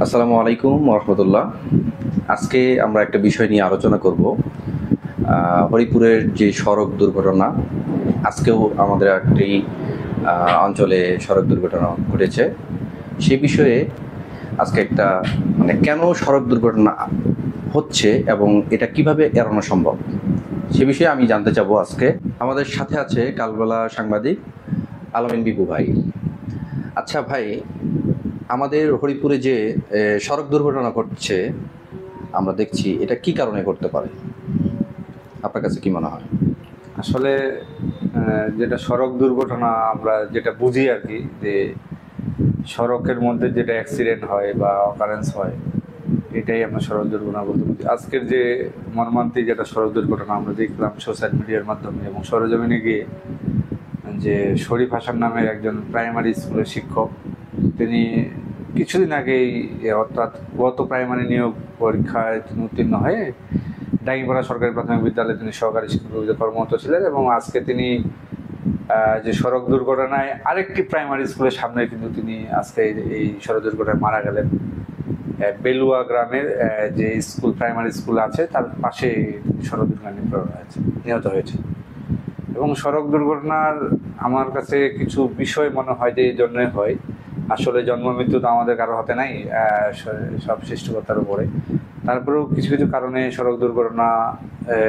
আসসালামু আলাইকুম রহমতুল্লাহ। আজকে আমরা একটা বিষয় নিয়ে আলোচনা করব। হরিপুরের যে সড়ক দুর্ঘটনা, আজকেও আমাদের একটি অঞ্চলে সড়ক দুর্ঘটনা ঘটেছে। সেই বিষয়ে আজকে একটা কেন সড়ক দুর্ঘটনা হচ্ছে এবং এটা কিভাবে এড়ানো সম্ভব সে বিষয়ে আমি জানতে চাবো আজকে। আমাদের সাথে আছে কালবেলা সাংবাদিক আলামিন বিপু ভাই। আচ্ছা ভাই, আমাদের হরিপুরে যে সড়ক দুর্ঘটনা ঘটছে আমরা দেখছি, এটা কি কারণে ঘটতে পারে? আপনার কাছে কি মনে হয়? আসলে যেটা সড়ক দুর্ঘটনা আমরা যেটা বুঝি আর কি, যে সড়কের মধ্যে যেটা অ্যাক্সিডেন্ট হয় বা অকারেন্স হয়, এটাই আমরা সড়ক দুর্ঘটনা বলতে বুঝি। আজকের যে মর্মান্তিক যেটা সড়ক দুর্ঘটনা আমরা দেখলাম সোশ্যাল মিডিয়ার মাধ্যমে এবং সরেজমিনে গিয়ে, যে শরীফ হাসান নামের একজন প্রাইমারি স্কুলের শিক্ষক, তিনি কিছুদিন আগেই অর্থাৎ গত প্রাইমারি নিয়োগ পরীক্ষায় তিনি উত্তীর্ণ হয়ে ডাঙ্গিপাড়া সরকারি প্রাথমিক বিদ্যালয়ে তিনি সহকারী শিক্ষক হিসেবে কর্মরত ছিলেন এবং আজকে তিনি যে সড়ক দুর্ঘটনায় আরেকটি প্রাইমারি স্কুলের সামনে কিন্তু তিনি আজকে এই সড়ক দুর্ঘটনায় মারা গেলেন। বেলুয়া গ্রামের যে স্কুল প্রাইমারি স্কুল আছে তার পাশে সড়ক দুর্ঘটনায় নিহত হয়েছে। এবং সড়ক দুর্ঘটনার আমার কাছে কিছু বিষয় মনে হয় যে এই জন্যই হয়। আসলে জন্ম মৃত্যু তো আমাদের কারো হাতে নাই, সব সৃষ্টিকর্তার উপরে। তারপরেও কিছু কিছু কারণে সড়ক দুর্ঘটনা,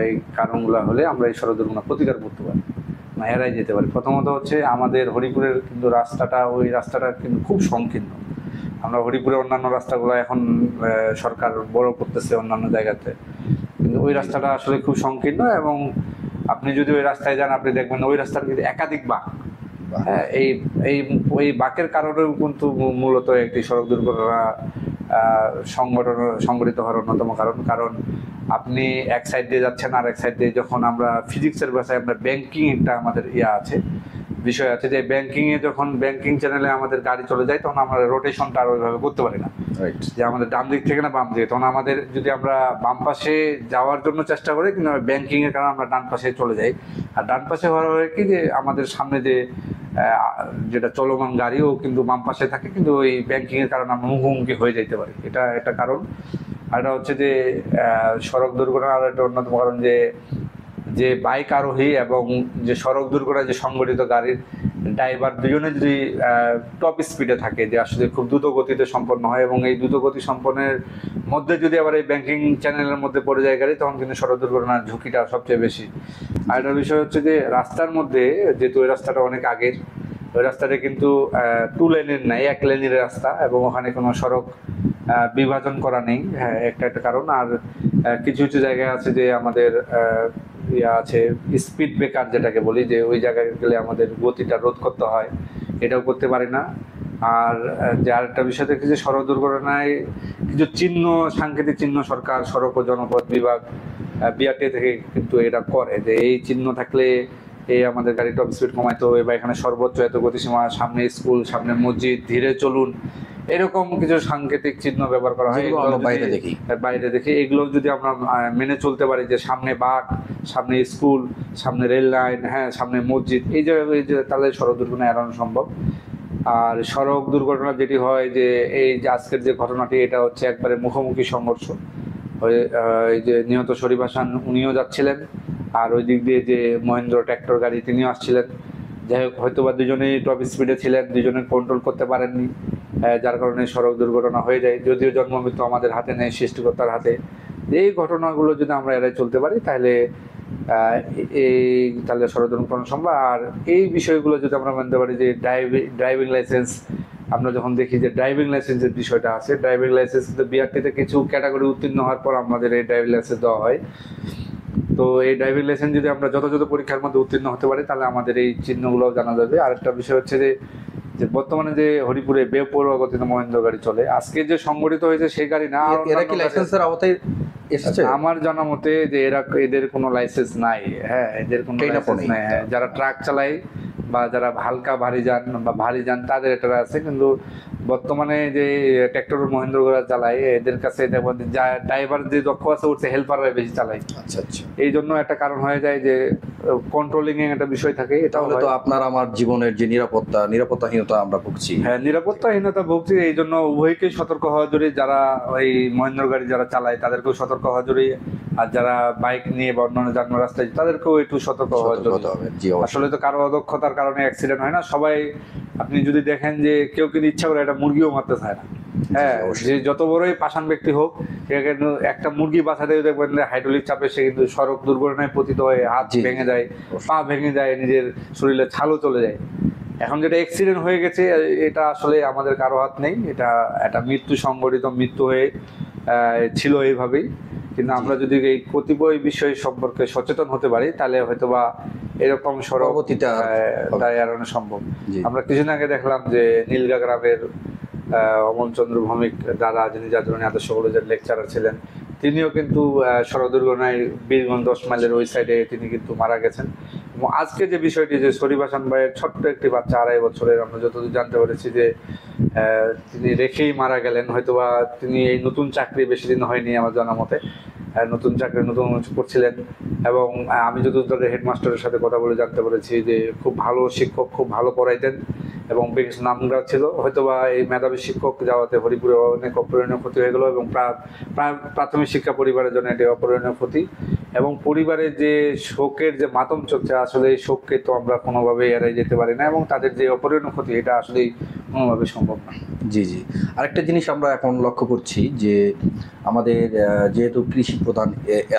এই কারণগুলো হলে আমরা এই সড়ক দুর্ঘটনা প্রতিকার করতে পারি, এড়াই যেতে পারি। প্রথমত হচ্ছে আমাদের হরিপুরের কিন্তু ওই রাস্তাটা কিন্তু খুব সংকীর্ণ। আমরা হরিপুরের অন্যান্য রাস্তাগুলো এখন সরকার বড় করতেছে অন্যান্য জায়গাতে, কিন্তু ওই রাস্তাটা আসলে খুব সংকীর্ণ এবং আপনি যদি ওই রাস্তায় যান আপনি দেখবেন ওই রাস্তার কিন্তু একাধিক বাঁক। হ্যাঁ, এই বাঁকের কারণেও কিন্তু মূলত একটি সড়ক দুর্ঘটনা সংঘটিত হওয়ার অন্যতম কারণ আপনি এক সাইড দিয়ে যাচ্ছেন আর এক সাইড দিয়ে, যখন আমরা ফিজিক্সের ভাষায় আমরা ব্যাংকিং একটা আমাদের বিষয় আছে, যে যখন ব্যাংকিং চ্যানেলে আমাদের গাড়ি চলে যায় তখন আমরা রোটেশনটা আর ওইভাবে করতে পারি না, যে আমাদের ডান দিক থেকে না বাম দিকে। তখন আমাদের যদি আমরা বাম পাশে যাওয়ার জন্য চেষ্টা করি, কিন্তু ব্যাংকিং এর কারণে আমরা ডান পাশে চলে যাই। আর ডান পাশে হওয়ার কি, যে আমাদের সামনে যেটা চলমান গাড়িও কিন্তু বাম পাশে থাকে, কিন্তু ওই ব্যাংকিং এর কারণে আমরা মুখোমুখি হয়ে যাইতে পারি। এটা একটা কারণ। আর এটা হচ্ছে যে সড়ক দুর্ঘটনার একটা অন্যতম কারণ যে বাইক আরোহী এবং যে সড়ক দুর্ঘটনায় যে সংঘটিত গাড়ির ড্রাইভার দুজনে যদি টপ স্পিডে থাকে, যে আসলে খুব দ্রুত গতিতে সম্পন্ন হয়, এবং এই দ্রুত গতি সম্পন্নের মধ্যে যদি আবার এই ব্যাংকিং চ্যানেলের মধ্যে পড়ে যায় গাড়ি, তখন কিন্তু সড়ক দুর্ঘটনার ঝুঁকিটা সবচেয়ে বেশি। আর একটা বিষয় হচ্ছে যে রাস্তার মধ্যে, যেহেতু ওই রাস্তাটা অনেক আগের, ওই রাস্তাটা কিন্তু 2 লেনের নাই, 1 লেনের রাস্তা, এবং ওখানে কোনো সড়ক বিভাজন করা নেই। হ্যাঁ, একটা কারণ। আর কিছু কিছু জায়গায় আছে যে আমাদের আছে স্পিড ব্রেকার যেটাকে বলি, যে ওই জায়গায় গেলে আমাদের গতিটা রোধ করতে হয়, এটাও করতে পারি না। আর যে আরেকটা বিষয় দেখি, যে সড়ক দুর্ঘটনায় কিছু সাংকেতিক চিহ্ন সরকার সড়ক ও জনপথ বিভাগ বিআরটি থেকে কিন্তু এটা করে, যে এই চিহ্ন থাকলে এই আমাদের গাড়ি টপ স্পিড কমাইতে হবে, বা এখানে সর্বোচ্চ এত গতিসীমা, সামনে স্কুল, সামনে মসজিদ, ধীরে চলুন, এরকম কিছু সাংকেতিক চিহ্ন ব্যবহার করা হয়। বাইরে দেখি এগুলো যদি আমরা মেনে চলতে পারি, যে সামনে বাঁক, সামনে স্কুল, সামনে রেল লাইন, হ্যাঁ, সামনে মসজিদ, এই জায়গায় তাহলে সড়ক দুর্ঘটনা এড়ানো সম্ভব। আর সড়ক দুর্ঘটনা যেটি হয়, যে এই যে আজকের যে ঘটনাটি, এটা হচ্ছে একবারে মুখোমুখি সংঘর্ষ হয়ে, এই যে নিহত শরীফ হাসান উনিও যাচ্ছিলেন, আর ওই দিক দিয়ে যে মহেন্দ্র ট্র্যাক্টর গাড়ি তিনিও আসছিলেন। যাই হোক, হয়তো বা দুজনেই টপ স্পিডে ছিলেন, দুজনে কন্ট্রোল করতে পারেননি, যার কারণে সড়ক দুর্ঘটনা হয়ে যায়। যদিও জন্ম মৃত্যু আমাদের হাতে নেই, সৃষ্টিকর্তার হাতে। এই ঘটনাগুলো যদি আমরা এড়াই চলতে পারি, তাহলে সড়ক দুর্ঘটনা সম্ভব। আর এই বিষয়গুলো যদি আমরা মানতে পারি, যে ড্রাইভিং লাইসেন্স, আমরা যখন দেখি যে ড্রাইভিং লাইসেন্সের বিষয়টা আছে, ড্রাইভিং লাইসেন্স কিন্তু বিআরটিতে কিছু ক্যাটাগরি উত্তীর্ণ হওয়ার পর আমাদের এই ড্রাইভিং লাইসেন্স দেওয়া হয়। তো এই ড্রাইভিং লাইসেন্স যদি আমরা যথাযথ পরীক্ষার মধ্যে উত্তীর্ণ হতে পারি, তাহলে আমাদের এই চিহ্নগুলো জানা যাবে। আরেকটা বিষয় হচ্ছে যে বর্তমানে যে হরিপুরে বেপরোয়া গতিতে মহেন্দ্র গাড়ি চলে, আজকে যে সংঘটিত হয়েছে সেই গাড়ি না, এরা কি লাইসেন্সের আওতায় এসেছে? আমার জানা মতে যে এদের কোনো লাইসেন্স নাই। হ্যাঁ, এদের কোনো লাইসেন্স নাই। হ্যাঁ, যারা ট্রাক চালায় বা যারা হালকা ভারী যান বা ভারী যান তাদের এটা আছে। কিন্তু বর্তমানে যে ট্র্যাক্টর মহেন্দ্র করা চালায় এদের কাছে দেখবেন ড্রাইভার যে দক্ষ আছে ওর চেয়ে হেল্পাররা বেশি চালায়। আচ্ছা আচ্ছা। এই জন্য একটা কারণ হয়ে যায় যে কন্ট্রোলিং এর একটা বিষয় থাকে। এটা তাহলে তো আপনার আমার জীবনের যে নিরাপত্তাহীনতা আমরা ভুগছি। হ্যাঁ, নিরাপত্তাহীনতা ভুগছি। এই জন্য উভয়কেই সতর্ক হওয়া জরুরি। যারা ওই মহেন্দ্র গাড়ি যারা চালায় তাদেরকেও সতর্ক হওয়া জরুরি, আর যারা বাইক নিয়ে বা অন্যান্য যানবাহন রাস্তায় তাদেরকেও একটু সতর্ক হওয়া জরুরি। আসলে তো কারো অদক্ষতার কারণে অ্যাক্সিডেন্ট হয় না। সবাই আপনি যদি দেখেন যে কেউ কিন্তু ইচ্ছা করে একটা মুরগিও মারতে চায় না। হ্যাঁ, যে যত বড়ই পাষাণ ব্যক্তি হোক, একটা মুরগি বাঁচাতে দেখবেন হাইড্রোলিক চাপে সে কিন্তু সড়ক দুর্ঘটনায় পতিত হয়ে হাত ভেঙে যায়, পা ভেঙে যায়, নিজের শরীরে ছালও চলে যায়। এখন যেটা অ্যাক্সিডেন্ট হয়ে গেছে এটা আসলে আমাদের কারো হাত নেই, এটা একটা মৃত্যু সংঘটিত মৃত্যু হয়ে ছিল এইভাবেই। কিন্তু আমরা যদি এই কতিপয় বিষয় সম্পর্কে সচেতন হতে পারি তাহলে হয়তোবা এরকম সড়ক এড়ানো সম্ভব। আমরা কিছুদিন আগে দেখলাম যে নীলগা গ্রামের অমন চন্দ্র ভৌমিক দাদা, যিনি জাদুরানী আদর্শ কলেজের লেকচারার ছিলেন, তিনিও কিন্তু সড়ক দুর্ঘটনায় বীরগঞ্জ 10 মাইলের ওই সাইডে তিনি কিন্তু মারা গেছেন। এবং আজকে যে বিষয়টি যে শরীফ হাসান ভাইয়ের ছোট্ট একটি বাচ্চা 2.5 বছরের, আমরা যতদূর জানতে পেরেছি যে তিনি রেখেই মারা গেলেন। হয়তোবা তিনি এই নতুন চাকরি বেশি দিন হয়নি আমার জানা মতে, নতুন চাকরি নতুন করছিলেন। এবং আমি যতদূর তাদের হেডমাস্টারের সাথে কথা বলে জানতে পেরেছি যে খুব ভালো শিক্ষক, খুব ভালো পড়াইতেন এবং বেশ নামডাক ছিল। হয়তোবা এই মেধাবী শিক্ষক যাওয়াতে হরিপুরে অনেক অপূরণীয় ক্ষতি হয়ে গেল এবং প্রাথমিক শিক্ষা পরিবারের জন্য এটি অপূরণীয় ক্ষতি। এবং পরিবারের যে শোকের যে মাতম চলছে, আসলে এই শোককে তো আমরা কোনোভাবে এড়াই যেতে পারি না এবং তাদের যে অপূরণীয় ক্ষতি এটা আসলেই কোনোভাবে সম্ভব না। জি জি। আরেকটা জিনিস আমরা এখন লক্ষ্য করছি যে আমাদের যেহেতু কৃষি প্রধান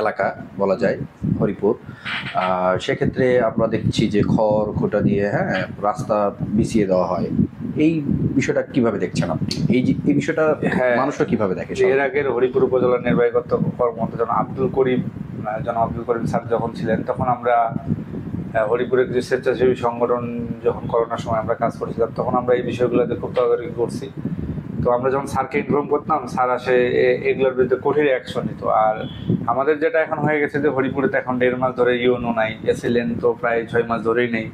এলাকা বলা যায় হরিপুর, সেক্ষেত্রে আমরা দেখছি যে খড় খুঁটা দিয়ে রাস্তা বিছিয়ে দেওয়া হয়। এই বিষয়টা কিভাবে দেখছেন আপনি? এই বিষয়টা মানুষরা কিভাবে দেখে? এর আগের হরিপুর উপজেলা নির্বাহী কর্মকর্তা জনাব আব্দুল করিম স্যার যখন ছিলেন, তখন আমরা হরিপুরের যে স্বেচ্ছাসেবী সংগঠন যখন করোনার সময় আমরা কাজ করেছিলাম, তখন আমরা এই বিষয়গুলোতে খুব তদারকি করছি। তো আমরা যখন স্যারকে ইনফর্ম করতাম, স্যার আসে এগুলোর বিরুদ্ধে কঠিন অ্যাকশন নিত। আর আমাদের যেটা এখন হয়ে গেছে যে হরিপুরে তো এখন 1.5 মাস ধরে ইউনো নাই, এসএলএন তো প্রায় 6 মাস ধরেই নেই।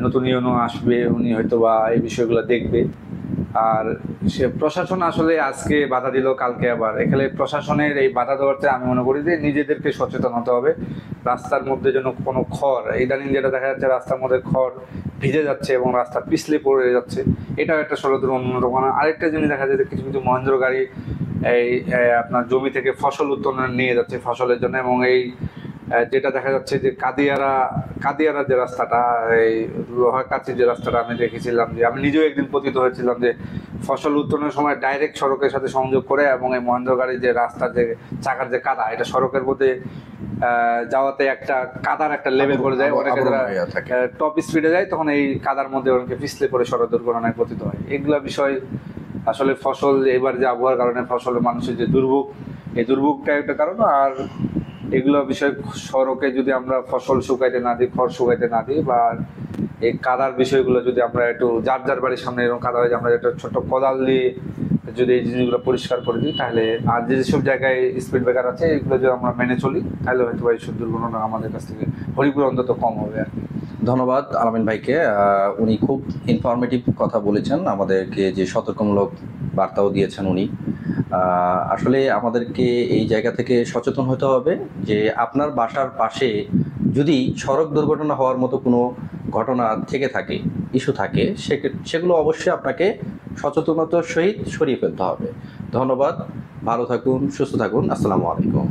নতুন ইউনো আসবে, উনি হয়তো বা এই বিষয়গুলো দেখবে। আর সে প্রশাসন আসলে আজকে বাধা দিল, কালকে আবার। এখানে প্রশাসনের এই বাধা দেওয়াতে আমি মনে করি যে নিজেদেরকে সচেতন হতে হবে। রাস্তার মধ্যে যেন কোনো খড়, ইদানিং যেটা দেখা যাচ্ছে রাস্তার মধ্যে খড় ভিজে যাচ্ছে এবং রাস্তা পিছলে পড়ে যাচ্ছে, এটাও একটা সড়কের অন্যতম। আরেকটা জিনিস দেখা যায় যে কিছু কিছু মহেন্দ্র গাড়ি এই আপনার জমি থেকে ফসল উত্তোলন নিয়ে যাচ্ছে ফসলের জন্য। এবং এই যেটা দেখা যাচ্ছে যে কাদিয়ারা যে রাস্তাটা, এই লোহা কাচির যে রাস্তাটা আমি দেখেছিলাম, যে আমি নিজেও একদিন পতিত হয়েছিলাম যে ফসল উত্তোলনের সময় ডাইরেক্ট সড়কের সাথে সংযোগ করে এবং এই মহেন্দ্র গাড়ির যে রাস্তার যে চাকার যে কাদা, এটা সড়কের মধ্যে যাওয়াতে একটা কাদার একটা লেভেল করে যায়। অনেকে যারা টপ স্পিডে যায় তখন এই কাদার মধ্যে অনেকে পিছলে পড়ে সড়ক দুর্ঘটনায় পতিত হয়। এগুলা বিষয় আসলে ফসল এবার যে আবহাওয়ার কারণে ফসলের মানুষের যে দুর্ভোগ, এই দুর্ভোগটা একটা কারণ। আর এগুলো বিষয় সড়কে যদি আমরা ফসল শুকাইতে না দিই, খড় শুকাইতে না দিই, বা এই কাদার বিষয়গুলো যদি আমরা একটু যার বাড়ির সামনে এরকম কাদা হয়ে যায়, আমরা একটা ছোট্ট কোদাল দিয়ে যদি এই জিনিসগুলো পরিষ্কার করে দিই, তাহলে আর যেসব জায়গায় স্পিড ব্রেকার আছে এগুলো যদি আমরা মেনে চলি, তাহলে হয়তো এইসব দুর্ঘটনা আমাদের কাছ থেকে হরিপুর অন্তত কম হবে আর কি। ধন্যবাদ আলামিন ভাইকে। উনি খুব ইনফরমেটিভ কথা বলেছেন, আমাদেরকে যে সতর্কমূলক বার্তাও দিয়েছেন উনি। আসলে আমাদেরকে এই জায়গা থেকে সচেতন হতে হবে যে আপনার বাসার পাশে যদি সড়ক দুর্ঘটনা হওয়ার মতো কোনো ঘটনা থেকে থাকে, ইস্যু থাকে, সেগুলো অবশ্যই আপনাকে সচেতনতার সহিত সরিয়ে ফেলতে হবে। ধন্যবাদ, ভালো থাকুন, সুস্থ থাকুন। আসসালামু আলাইকুম।